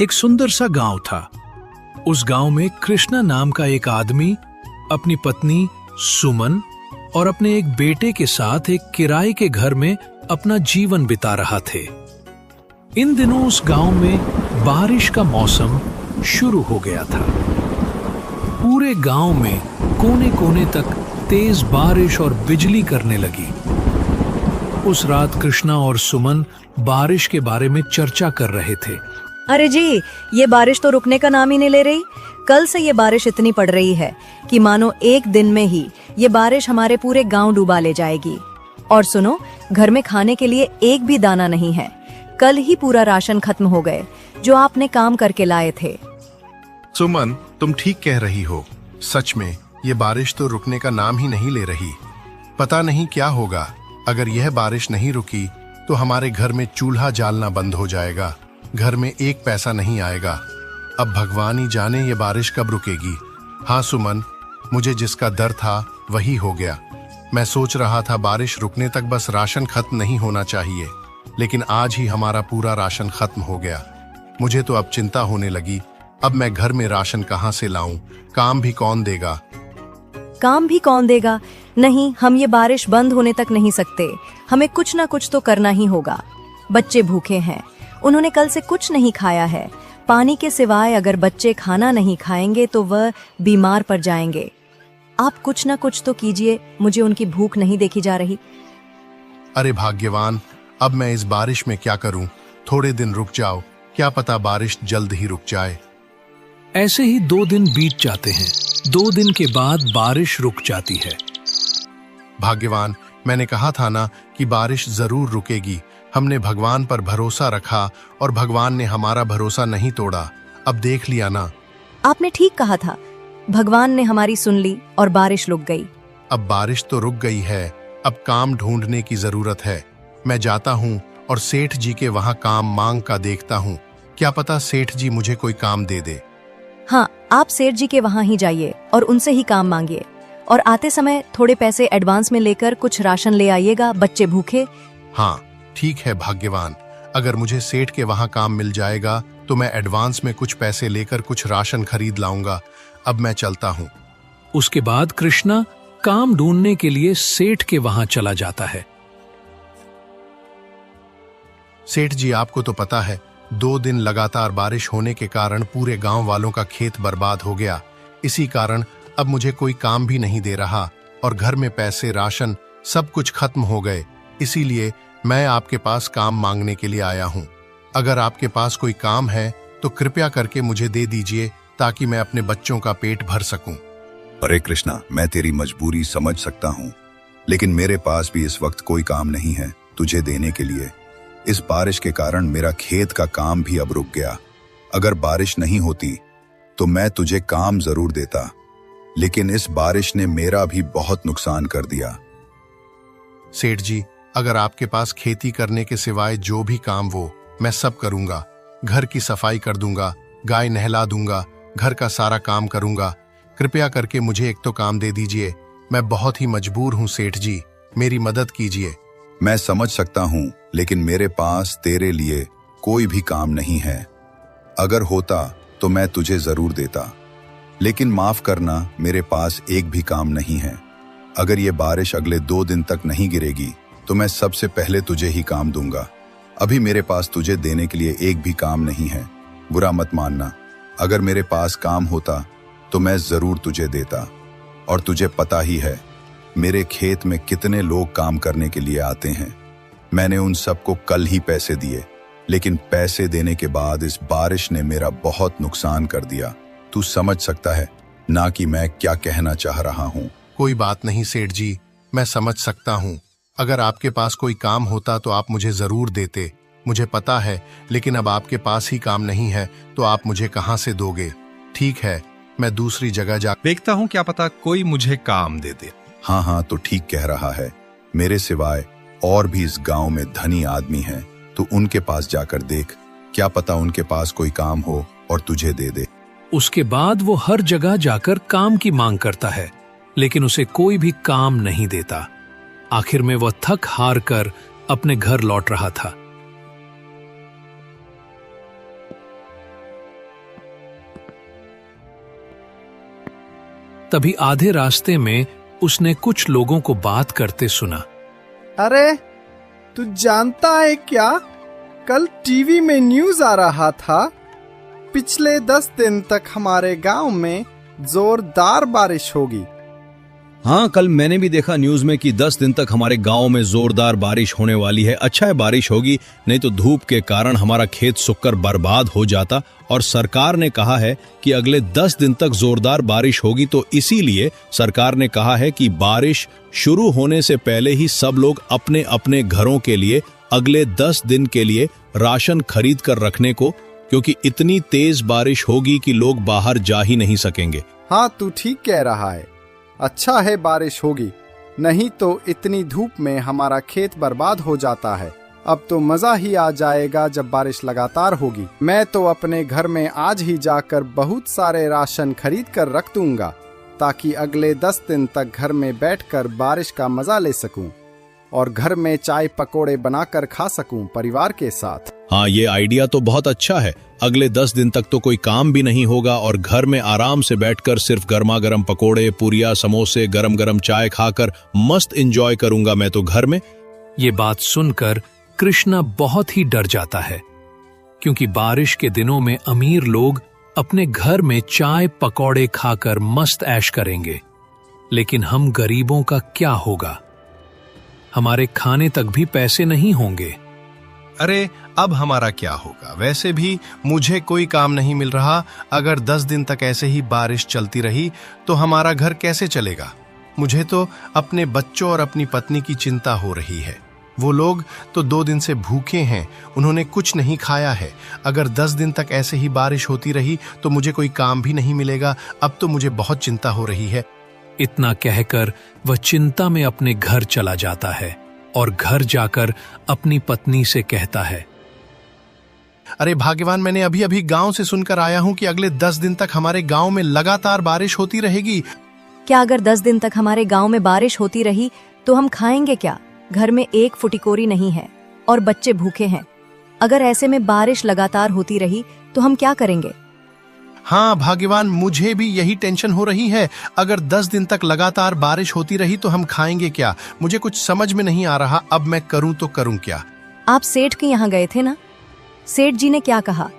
एक सुंदर सा गांव था। उस गांव में कृष्णा नाम का एक आदमी अपनी पत्नी सुमन और अपने एक बेटे के साथ एक किराए के घर में अपना जीवन बिता रहा थे। इन दिनों उस गांव में बारिश का मौसम शुरू हो गया था। पूरे गांव में कोने कोने तक तेज बारिश और बिजली करने लगी। उस रात कृष्णा और सुमन बारिश के बारे में चर्चा कर रहे थे। अरे जी, ये बारिश तो रुकने का नाम ही नहीं ले रही। कल से ये बारिश इतनी पड़ रही है कि मानो एक दिन में ही ये बारिश हमारे पूरे गांव डुबा ले जाएगी। और सुनो, घर में खाने के लिए एक भी दाना नहीं है। कल ही पूरा राशन खत्म हो गए जो आपने काम करके लाए थे। सुमन, तुम ठीक कह रही हो। सच में ये बारिश तो रुकने का नाम ही नहीं ले रही। पता नहीं क्या होगा। अगर यह बारिश नहीं रुकी तो हमारे घर में चूल्हा जालना बंद हो जाएगा। घर में एक पैसा नहीं आएगा। अब भगवान ही जाने ये बारिश कब रुकेगी। हाँ सुमन, मुझे जिसका डर था वही हो गया। मैं सोच रहा था बारिश रुकने तक बस राशन खत्म नहीं होना चाहिए, लेकिन आज ही हमारा पूरा राशन खत्म हो गया। मुझे तो अब चिंता होने लगी। अब मैं घर में राशन कहाँ से लाऊं? काम भी कौन देगा? काम भी कौन देगा? नहीं, हम ये बारिश बंद होने तक नहीं सकते। हमें कुछ ना कुछ तो करना ही होगा। बच्चे भूखे हैं, उन्होंने कल से कुछ नहीं खाया है। पानी के सिवाय अगर बच्चे खाना नहीं खाएंगे तो वह बीमार पड़ जाएंगे। आप कुछ ना कुछ तो कीजिए, मुझे उनकी भूख नहीं देखी जा रही। अरे भाग्यवान, अब मैं इस बारिश में क्या करूं? थोड़े दिन रुक जाओ, क्या पता बारिश जल्द ही रुक जाए। ऐसे ही 2 दिन बीत जाते हैं। 2 दिन के बाद बारिश रुक जाती है। भाग्यवान, मैंने कहा था ना कि बारिश जरूर रुकेगी। हमने भगवान पर भरोसा रखा और भगवान ने हमारा भरोसा नहीं तोड़ा। अब देख लिया ना। आपने ठीक कहा था। भगवान ने हमारी सुन ली और बारिश रुक गई। अब बारिश तो रुक गई है। अब काम ढूंढने की जरूरत है। मैं जाता हूँ और सेठ जी के वहाँ काम मांग का देखता हूँ। क्या पता सेठ जी मुझे कोई काम दे दे। हाँ, आप सेठ जी के वहाँ ही जाइए और उनसे ही काम मांगिए। और आते समय थोड़े पैसे एडवांस में लेकर कुछ राशन ले आइएगा, बच्चे भूखे। हाँ ठीक है भाग्यवान, अगर मुझे सेठ के वहाँ काम मिल जाएगा तो मैं एडवांस में कुछ पैसे लेकर कुछ राशन खरीद लाऊंगा। अब मैं चलता हूँ। उसके बाद कृष्णा काम ढूंढने के लिए सेठ के वहां चला जाता है। सेठ जी, आपको तो पता है 2 दिन लगातार बारिश होने के कारण पूरे गांव वालों का खेत बर्बाद हो गया। इसी कारण अब मुझे कोई काम भी नहीं दे रहा और घर में पैसे, राशन सब कुछ खत्म हो गए। इसीलिए मैं आपके पास काम मांगने के लिए आया हूँ। अगर आपके पास कोई काम है तो कृपया करके मुझे दे दीजिए ताकि मैं अपने बच्चों का पेट भर सकूं। अरे कृष्णा, मैं तेरी मजबूरी समझ सकता हूँ, लेकिन मेरे पास भी इस वक्त कोई काम नहीं है तुझे देने के लिए। इस बारिश के कारण मेरा खेत का काम भी अब रुक गया। अगर बारिश नहीं होती तो मैं तुझे काम जरूर देता, लेकिन इस बारिश ने मेरा भी बहुत नुकसान कर दिया। सेठ जी, अगर आपके पास खेती करने के सिवाय जो भी काम वो मैं सब करूंगा। घर की सफाई कर दूंगा, गाय नहला दूंगा, घर का सारा काम करूंगा। कृपया करके मुझे एक तो काम दे दीजिए। मैं बहुत ही मजबूर हूँ सेठ जी, मेरी मदद कीजिए। मैं समझ सकता हूँ, लेकिन मेरे पास तेरे लिए कोई भी काम नहीं है। अगर होता तो मैं तुझे जरूर देता, लेकिन माफ करना, मेरे पास एक भी काम नहीं है। अगर ये बारिश अगले 2 दिन तक नहीं गिरेगी तो मैं सबसे पहले तुझे ही काम दूंगा। अभी मेरे पास तुझे देने के लिए एक भी काम नहीं है। बुरा मत मानना, अगर मेरे पास काम होता तो मैं जरूर तुझे देता। और तुझे पता ही है मेरे खेत में कितने लोग काम करने के लिए आते हैं। मैंने उन सबको कल ही पैसे दिए, लेकिन पैसे देने के बाद इस बारिश ने मेरा बहुत नुकसान कर दिया। तू समझ सकता है ना कि मैं क्या कहना चाह रहा हूँ। कोई बात नहीं सेठ जी, मैं समझ सकता हूँ। अगर आपके पास कोई काम होता तो आप मुझे जरूर देते, मुझे पता है। लेकिन अब आपके पास ही काम नहीं है तो आप मुझे कहाँ से दोगे? ठीक है, मैं दूसरी जगह जा देखता हूँ, क्या पता कोई मुझे काम दे दे। हाँ, तो ठीक कह रहा है। मेरे सिवाय और भी इस गांव में धनी आदमी हैं, तो उनके पास जाकर देख, क्या पता उनके पास कोई काम हो और तुझे दे दे। उसके बाद वो हर जगह जाकर काम की मांग करता है, लेकिन उसे कोई भी काम नहीं देता। आखिर में वह थक हार कर अपने घर लौट रहा था। तभी आधे रास्ते में उसने कुछ लोगों को बात करते सुना। अरे तू जानता है क्या, कल टीवी में न्यूज आ रहा था, पिछले 10 दिन तक हमारे गांव में जोरदार बारिश होगी। हाँ, कल मैंने भी देखा न्यूज में कि 10 दिन तक हमारे गांव में जोरदार बारिश होने वाली है। अच्छा है बारिश होगी, नहीं तो धूप के कारण हमारा खेत सूखकर बर्बाद हो जाता। और सरकार ने कहा है कि अगले 10 दिन तक जोरदार बारिश होगी, तो इसीलिए सरकार ने कहा है कि बारिश शुरू होने से पहले ही सब लोग अपने अपने घरों के लिए अगले 10 दिन के लिए राशन खरीद कर रखने को, क्योंकि इतनी तेज बारिश होगी कि लोग बाहर जा ही नहीं सकेंगे। हाँ, तू ठीक कह रहा है। अच्छा है बारिश होगी, नहीं तो इतनी धूप में हमारा खेत बर्बाद हो जाता है। अब तो मजा ही आ जाएगा जब बारिश लगातार होगी। मैं तो अपने घर में आज ही जाकर बहुत सारे राशन खरीद कर रख दूंगा, ताकि अगले 10 दिन तक घर में बैठकर बारिश का मजा ले सकूं और घर में चाय पकोड़े बनाकर खा सकूं परिवार के साथ। हाँ, ये आइडिया तो बहुत अच्छा है। अगले 10 दिन तक तो कोई काम भी नहीं होगा और घर में आराम से बैठकर सिर्फ गर्मा गर्म पकोड़े, पूरिया, समोसे, गरम गरम चाय खाकर मस्त एंजॉय करूंगा मैं तो घर में। ये बात सुनकर कृष्णा बहुत ही डर जाता है, क्योंकि बारिश के दिनों में अमीर लोग अपने घर में चाय पकौड़े खाकर मस्त ऐश करेंगे, लेकिन हम गरीबों का क्या होगा? हमारे खाने तक भी पैसे नहीं होंगे। अरे अब हमारा क्या होगा? वैसे भी मुझे कोई काम नहीं मिल रहा। अगर 10 दिन तक ऐसे ही बारिश चलती रही तो हमारा घर कैसे चलेगा? मुझे तो अपने बच्चों और अपनी पत्नी की चिंता हो रही है। वो लोग तो 2 दिन से भूखे हैं, उन्होंने कुछ नहीं खाया है। अगर 10 दिन तक ऐसे ही बारिश होती रही तो मुझे कोई काम भी नहीं मिलेगा। अब तो मुझे बहुत चिंता हो रही है। इतना कहकर वह चिंता में अपने घर चला जाता है और घर जाकर अपनी पत्नी से कहता है, अरे भाग्यवान, मैंने अभी अभी गांव से सुनकर आया हूं कि अगले 10 दिन तक हमारे गांव में लगातार बारिश होती रहेगी। क्या अगर 10 दिन तक हमारे गांव में बारिश होती रही तो हम खाएंगे क्या? घर में एक फुटीकोरी नहीं है और बच्चे भूखे हैं। अगर ऐसे में बारिश लगातार होती रही तो हम क्या करेंगे? हाँ भाग्यवान, मुझे भी यही टेंशन हो रही है। अगर 10 दिन तक लगातार बारिश होती रही तो हम खाएंगे क्या? मुझे कुछ समझ में नहीं आ रहा। अब मैं करूं तो करूं क्या? आप सेठ के यहाँ गए थे ना? सेठ जी ने क्या कहा?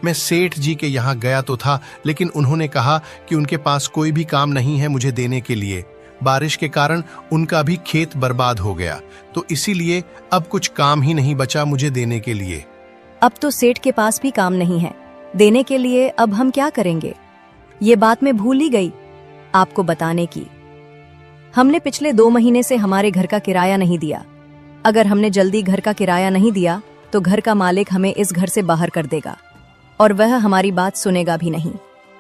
मैं सेठ जी के यहाँ गया तो था, लेकिन उन्होंने कहा कि उनके पास कोई भी काम नहीं है मुझे देने के लिए। बारिश के कारण उनका भी खेत बर्बाद हो गया, तो इसीलिए अब कुछ काम ही नहीं बचा मुझे देने के लिए। अब तो सेठ के पास भी काम नहीं है देने के लिए। अब हम क्या करेंगे? ये बात मैं भूल ही गई आपको बताने की। हमने पिछले 2 महीने से हमारे घर का किराया नहीं दिया। अगर हमने जल्दी घर का किराया नहीं दिया तो घर का मालिक हमें इस घर से बाहर कर देगा और वह हमारी बात सुनेगा भी नहीं।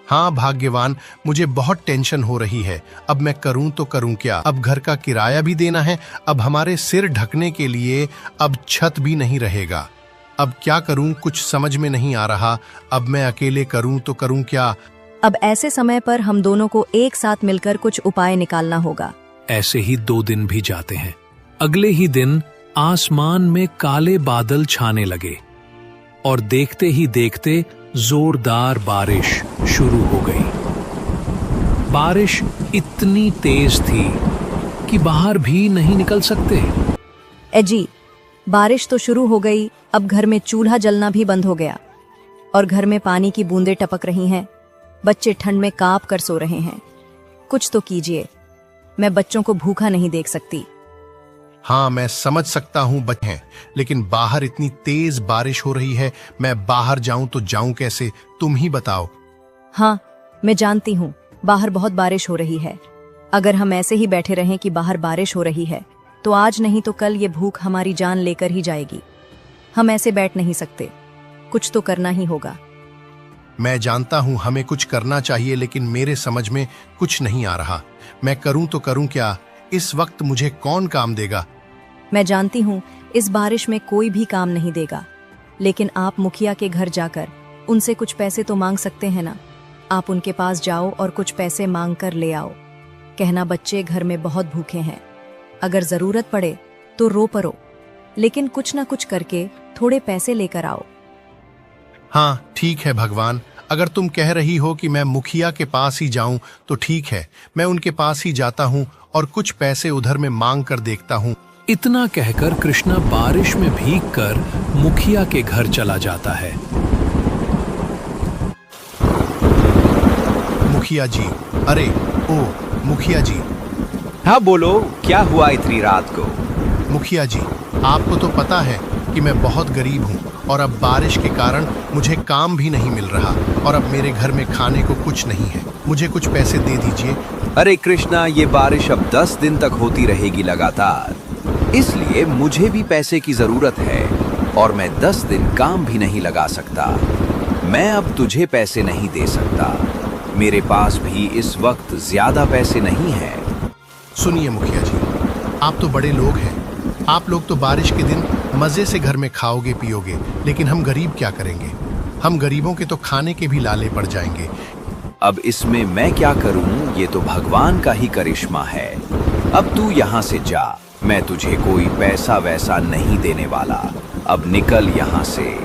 हाँ भाग्यवान, मुझे बहुत टेंशन हो रही है। अब मैं करूं तो करूं क्या? अब घर का किराया भी देना है, अब हमारे सिर ढकने के लिए अब छत भी नहीं रहेगा। अब क्या करूं, कुछ समझ में नहीं आ रहा। अब मैं अकेले करूं तो करूं क्या? अब ऐसे समय पर हम दोनों को एक साथ मिलकर कुछ उपाय निकालना होगा। ऐसे ही 2 दिन भी जाते हैं। अगले ही दिन आसमान में काले बादल छाने लगे और देखते ही देखते जोरदार बारिश शुरू हो गई। बारिश इतनी तेज थी कि बाहर भी नहीं निकल सकते। एजी, बारिश तो शुरू हो गई। अब घर में चूल्हा जलना भी बंद हो गया और घर में पानी की बूंदें टपक रही हैं। बच्चे ठंड में कांप कर सो रहे हैं। कुछ तो कीजिए, मैं बच्चों को भूखा नहीं देख सकती। हाँ, मैं समझ सकता हूँ बच्चे हैं, लेकिन बाहर इतनी तेज बारिश हो रही है। मैं बाहर जाऊं तो जाऊं कैसे? तुम ही बताओ। हाँ, मैं जानती हूँ बाहर बहुत बारिश हो रही है। अगर हम ऐसे ही बैठे रहें कि बाहर बारिश हो रही है तो आज नहीं तो कल ये भूख हमारी जान लेकर ही जाएगी। हम ऐसे बैठ नहीं सकते, कुछ तो करना ही होगा। मैं जानता हूँ हमें कुछ करना चाहिए, लेकिन मेरे समझ में कुछ नहीं आ रहा। मैं करूं तो करूं क्या? इस वक्त मुझे कौन काम देगा? मैं जानती हूँ इस बारिश में कोई भी काम नहीं देगा, लेकिन आप मुखिया के घर जाकर उनसे कुछ पैसे तो मांग सकते हैं ना। आप उनके पास जाओ और कुछ पैसे मांग कर ले आओ। कहना बच्चे घर में बहुत भूखे हैं, अगर जरूरत पड़े तो रो पड़ो, लेकिन कुछ ना कुछ करके थोड़े पैसे लेकर आओ। हाँ ठीक है भगवान, अगर तुम कह रही हो कि मैं मुखिया के पास ही जाऊं तो ठीक है, मैं उनके पास ही जाता हूं और कुछ पैसे उधर में मांग कर देखता हूं। इतना कहकर कृष्णा बारिश में भीगकर मुखिया के घर चला जाता है। मुखिया जी, अरे ओ मुखिया जी। हाँ बोलो, क्या हुआ इतनी रात को? मुखिया जी, आपको तो पता है कि मैं बहुत गरीब हूँ और अब बारिश के कारण मुझे काम भी नहीं मिल रहा और अब मेरे घर में खाने को कुछ नहीं है। मुझे कुछ पैसे दे दीजिए। अरे कृष्णा, ये बारिश अब 10 दिन तक होती रहेगी लगातार, इसलिए मुझे भी पैसे की जरूरत है और मैं 10 दिन काम भी नहीं लगा सकता। मैं अब तुझे पैसे नहीं दे सकता, मेरे पास भी इस वक्त ज्यादा पैसे नहीं है। सुनिए मुखिया जी, आप तो बड़े लोग हैं, आप लोग तो बारिश के दिन मजे से घर में खाओगे पियोगे, लेकिन हम गरीब क्या करेंगे? हम गरीबों के तो खाने के भी लाले पड़ जाएंगे। अब इसमें मैं क्या करूं, ये तो भगवान का ही करिश्मा है। अब तू यहाँ से जा, मैं तुझे कोई पैसा वैसा नहीं देने वाला, अब निकल यहाँ से।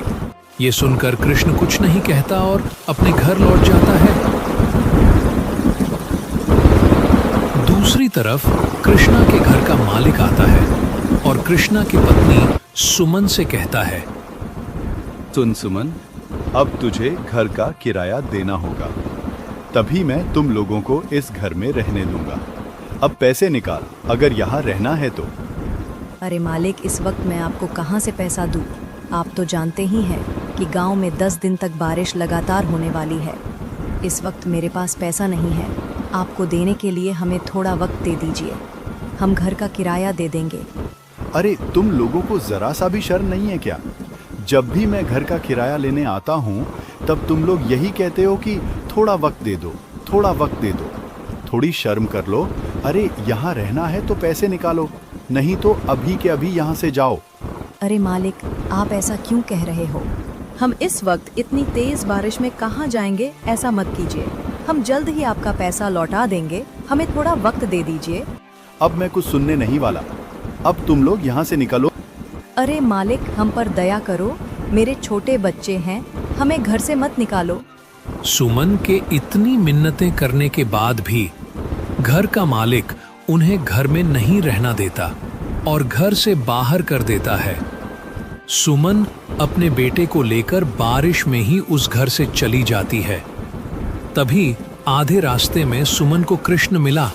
ये सुनकर कृष्ण कुछ नहीं कहता और अपने घर लौट जाता है। दूसरी तरफ कृष्णा के घर का मालिक आता है और कृष्णा की पत्नी सुमन से कहता है, सुन सुमन, अब तुझे घर का किराया देना होगा, तभी मैं तुम लोगों को इस घर में रहने दूंगा। अब पैसे निकाल, अगर यहाँ रहना है तो। अरे मालिक, इस वक्त मैं आपको कहाँ से पैसा दूँ? आप तो जानते ही हैं कि गांव में 10 दिन तक बारिश लगातार होने वाली है। इस वक्त मेरे पास पैसा नहीं है। आपको देने के लिए हमें थोड़ा वक्त दे दीजिए, हम घर का किराया दे देंगे। अरे तुम लोगों को जरा सा भी शर्म नहीं है क्या? जब भी मैं घर का किराया लेने आता हूँ तब तुम लोग यही कहते हो कि थोड़ा वक्त दे दो, थोड़ा वक्त दे दो। थोड़ी शर्म कर लो। अरे यहाँ रहना है तो पैसे निकालो, नहीं तो अभी के अभी यहाँ से जाओ। अरे मालिक, आप ऐसा क्यों कह रहे हो? हम इस वक्त इतनी तेज बारिश में कहाँ जाएंगे? ऐसा मत कीजिए, हम जल्द ही आपका पैसा लौटा देंगे, हमें थोड़ा वक्त दे दीजिए। अब मैं कुछ सुनने नहीं वाला, अब तुम लोग यहाँ से निकलो। अरे मालिक, हम पर दया करो, मेरे छोटे बच्चे हैं, हमें घर से मत निकालो। सुमन के इतनी मिन्नतें करने के बाद भी घर का मालिक उन्हें घर में नहीं रहना देता और घर से बाहर कर देता है। सुमन अपने बेटे को लेकर बारिश में ही उस घर से चली जाती है। तभी आधे रास्ते में सुमन को कृष्ण मिला।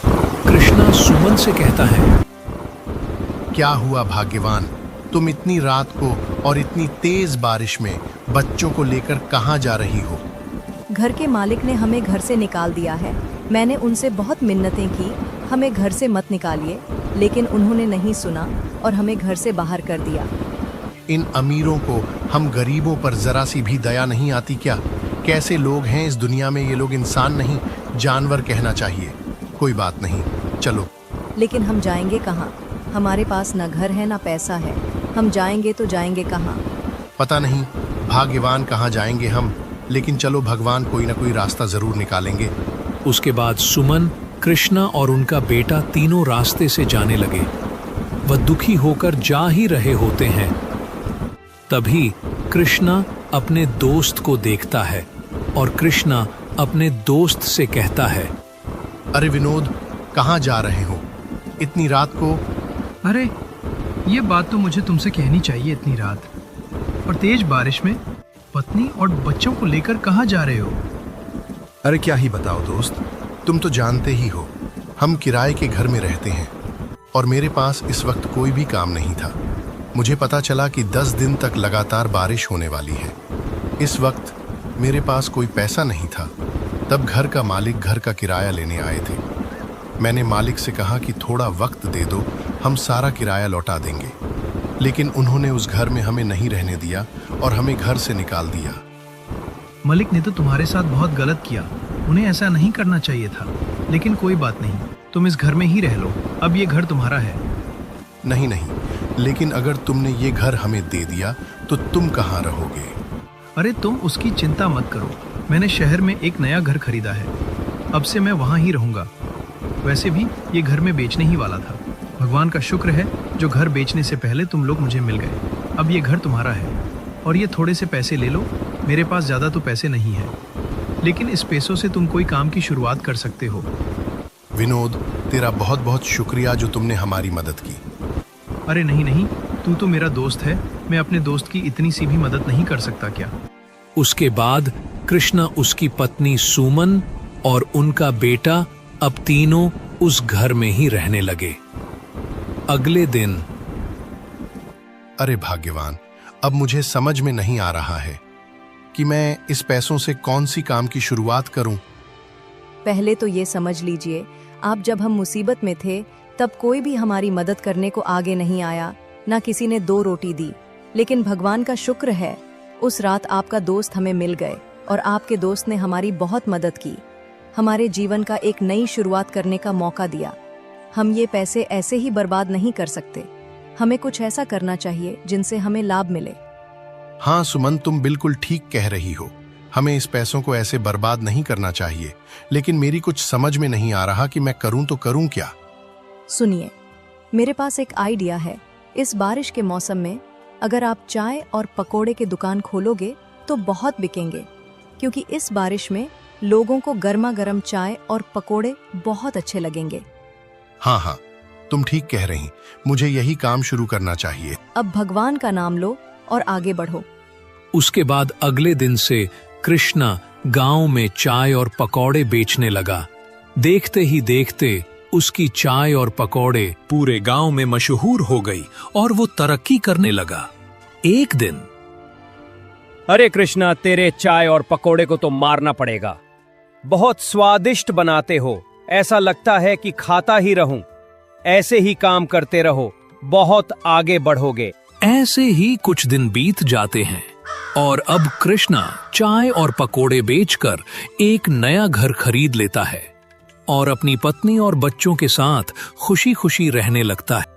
कृष्णा सुमन से कहता है, क्या हुआ भाग्यवान, तुम इतनी रात को और इतनी तेज बारिश में बच्चों को लेकर कहाँ जा रही हो? घर के मालिक ने हमें घर से निकाल दिया है। मैंने उनसे बहुत मिन्नतें की, हमें घर से मत निकालिए, लेकिन उन्होंने नहीं सुना और हमें घर से बाहर कर दिया। इन अमीरों को हम गरीबों पर जरा सी भी दया नहीं आती क्या? कैसे लोग हैं इस दुनिया में, ये लोग इंसान नहीं जानवर कहना चाहिए। कोई बात नहीं, चलो। लेकिन हम जाएंगे कहाँ? हमारे पास न घर है न पैसा है, हम जाएंगे तो जाएंगे कहाँ? पता नहीं भाग्यवान कहाँ जाएंगे हम, लेकिन चलो, भगवान कोई ना कोई रास्ता जरूर निकालेंगे। उसके बाद सुमन, कृष्णा और उनका बेटा तीनों रास्ते से जाने लगे। वह दुखी होकर जा ही रहे होते हैं, तभी कृष्णा अपने दोस्त को देखता है और कृष्णा अपने दोस्त से कहता है, अरे विनोद, कहाँ जा रहे हो इतनी रात को? अरे ये बात तो मुझे तुमसे कहनी चाहिए, इतनी रात और तेज बारिश में पत्नी और बच्चों को लेकर कहाँ जा रहे हो? अरे क्या ही बताओ दोस्त, तुम तो जानते ही हो हम किराए के घर में रहते हैं और मेरे पास इस वक्त कोई भी काम नहीं था। मुझे पता चला कि 10 दिन तक लगातार बारिश होने वाली है। इस वक्त मेरे पास कोई पैसा नहीं था। तब घर का मालिक घर का किराया लेने आए थे। मैंने मालिक से कहा कि थोड़ा वक्त दे दो, हम सारा किराया लौटा देंगे, लेकिन उन्होंने उस घर में हमें नहीं रहने दिया और हमें घर से निकाल दिया। मलिक ने तो तुम्हारे साथ बहुत गलत किया, उन्हें ऐसा नहीं करना चाहिए था, लेकिन कोई बात नहीं, तुम इस घर में ही रह लो, अब ये घर तुम्हारा है। नहीं नहीं, लेकिन अगर तुमने ये घर हमें दे दिया तो तुम कहाँ रहोगे? अरे तुम उसकी चिंता मत करो, मैंने शहर में एक नया घर खरीदा है, अब से मैं वहाँ ही रहूँगा। वैसे भी ये घर में बेचने ही वाला था, भगवान का शुक्र है जो घर बेचने से पहले तुम लोग मुझे मिल गए। अब ये घर तुम्हारा है और ये थोड़े से पैसे ले लो, मेरे पास ज़्यादा तो पैसे नहीं है। लेकिन इस पैसों से तुम कोई काम की शुरुआत कर सकते हो। विनोद, तेरा बहुत बहुत शुक्रिया जो तुमने हमारी मदद की। अरे नहीं नहीं, तू तो मेरा दोस्त है, मैं अपने दोस्त की इतनी सी भी मदद नहीं कर सकता क्या? उसके बाद कृष्णा, उसकी पत्नी सुमन और उनका बेटा अब तीनों उस घर में ही रहने लगे। अगले दिन, अरे भाग्यवान, अब मुझे समझ में नहीं आ रहा है कि मैं इस पैसों से कौन सी काम की शुरुआत करूं। पहले तो ये समझ लीजिए, आप जब हम मुसीबत में थे तब कोई भी हमारी मदद करने को आगे नहीं आया, ना किसी ने 2 रोटी दी। लेकिन भगवान का शुक्र है, उस रात आपका दोस्त हमें मिल गए और आपके दोस्त ने हमारी बहुत मदद की, हमारे जीवन का एक नई शुरुआत करने का मौका दिया। हम ये पैसे ऐसे ही बर्बाद नहीं कर सकते, हमें कुछ ऐसा करना चाहिए जिनसे हमें लाभ मिले। हाँ सुमन, तुम बिल्कुल ठीक कह रही हो, हमें इस पैसों को ऐसे बर्बाद नहीं करना चाहिए। लेकिन मेरी कुछ समझ में नहीं आ रहा कि मैं करूं तो करूं क्या। सुनिए, मेरे पास एक आइडिया है। इस बारिश के मौसम में अगर आप चाय और पकोड़े की दुकान खोलोगे तो बहुत बिकेंगे, क्योंकि इस बारिश में लोगों को गर्मा गर्म चाय और पकोड़े बहुत अच्छे लगेंगे। हाँ हाँ, तुम ठीक कह रही, मुझे यही काम शुरू करना चाहिए। अब भगवान का नाम लो और आगे बढ़ो। उसके बाद अगले दिन से कृष्णा गांव में चाय और पकौड़े बेचने लगा। देखते ही देखते उसकी चाय और पकौड़े पूरे गांव में मशहूर हो गई और वो तरक्की करने लगा। एक दिन, अरे कृष्णा, तेरे चाय और पकोड़े को तो मारना पड़ेगा। बहुत स्वादिष्ट बनाते हो, ऐसा लगता है कि खाता ही रहूं। ऐसे ही काम करते रहो, बहुत आगे बढ़ोगे। ऐसे ही कुछ दिन बीत जाते हैं और अब कृष्णा चाय और पकोड़े बेचकर एक नया घर खरीद लेता है और अपनी पत्नी और बच्चों के साथ खुशी खुशी रहने लगता है।